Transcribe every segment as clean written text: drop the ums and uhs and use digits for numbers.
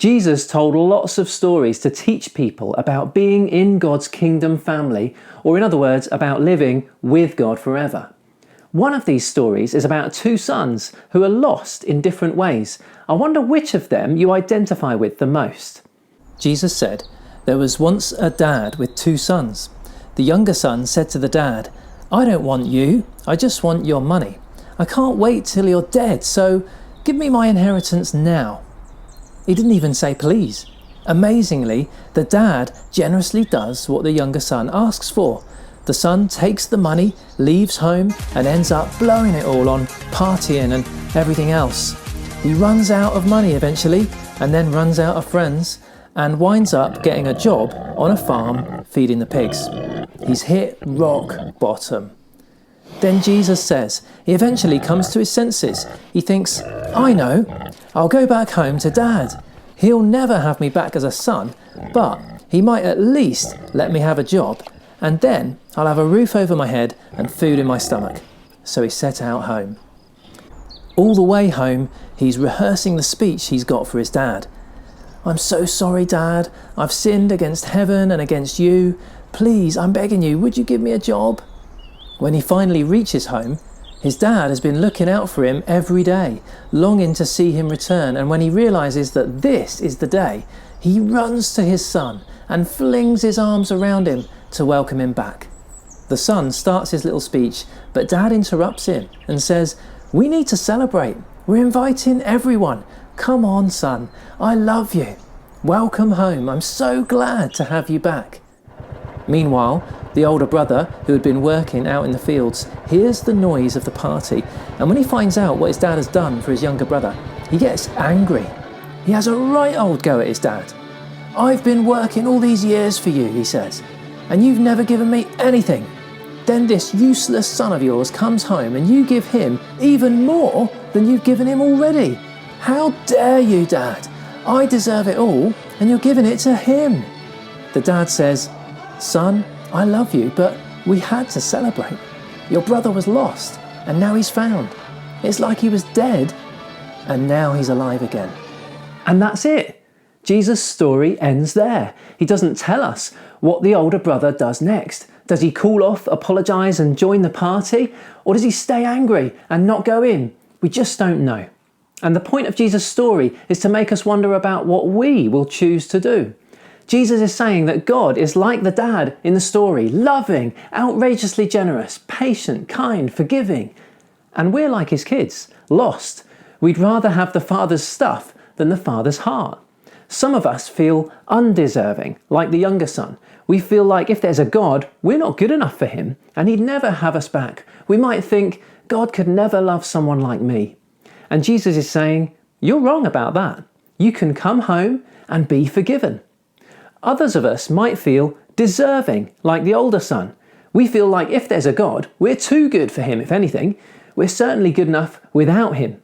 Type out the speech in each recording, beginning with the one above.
Jesus told lots of stories to teach people about being in God's kingdom family, or in other words, about living with God forever. One of these stories is about two sons who are lost in different ways. I wonder which of them you identify with the most. Jesus said, "There was once a dad with two sons. The younger son said to the dad, 'I don't want you, I just want your money. I can't wait till you're dead, so give me my inheritance now.' He didn't even say please. Amazingly, the dad generously does what the younger son asks for. The son takes the money, leaves home, and ends up blowing it all on partying and everything else. He runs out of money eventually, and then runs out of friends, and winds up getting a job on a farm feeding the pigs. He's hit rock bottom. Then Jesus says he eventually comes to his senses. He thinks, 'I know, I'll go back home to Dad. He'll never have me back as a son, but he might at least let me have a job, and then I'll have a roof over my head and food in my stomach.' So he set out home. All the way home, he's rehearsing the speech he's got for his dad. 'I'm so sorry, Dad. I've sinned against heaven and against you. Please, I'm begging you, would you give me a job?' When he finally reaches home, his dad has been looking out for him every day, longing to see him return, and when he realises that this is the day, he runs to his son and flings his arms around him to welcome him back. The son starts his little speech, but Dad interrupts him and says, 'We need to celebrate. We're inviting everyone. Come on, son. I love you. Welcome home. I'm so glad to have you back.' Meanwhile, the older brother, who had been working out in the fields, hears the noise of the party, and when he finds out what his dad has done for his younger brother, he gets angry. He has a right old go at his dad. 'I've been working all these years for you,' he says, 'and you've never given me anything. Then this useless son of yours comes home and you give him even more than you've given him already. How dare you, Dad? I deserve it all, and you're giving it to him.' The dad says, 'Son, I love you, but we had to celebrate. Your brother was lost, and now he's found. It's like he was dead, and now he's alive again.' And that's it. Jesus' story ends there. He doesn't tell us what the older brother does next. Does he cool off, apologise and join the party? Or does he stay angry and not go in? We just don't know. And the point of Jesus' story is to make us wonder about what we will choose to do. Jesus is saying that God is like the dad in the story, loving, outrageously generous, patient, kind, forgiving. And we're like his kids, lost. We'd rather have the Father's stuff than the Father's heart. Some of us feel undeserving, like the younger son. We feel like if there's a God, we're not good enough for him, and he'd never have us back. We might think, God could never love someone like me. And Jesus is saying, you're wrong about that. You can come home and be forgiven. Others of us might feel deserving, like the older son. We feel like if there's a God, we're too good for him, if anything. We're certainly good enough without him.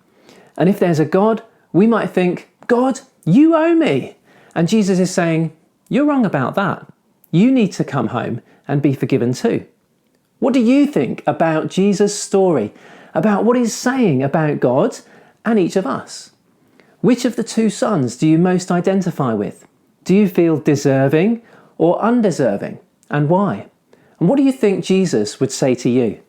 And if there's a God, we might think, God, you owe me. And Jesus is saying, you're wrong about that. You need to come home and be forgiven too. What do you think about Jesus' story, about what he's saying about God and each of us? Which of the two sons do you most identify with? Do you feel deserving or undeserving, and why? And what do you think Jesus would say to you?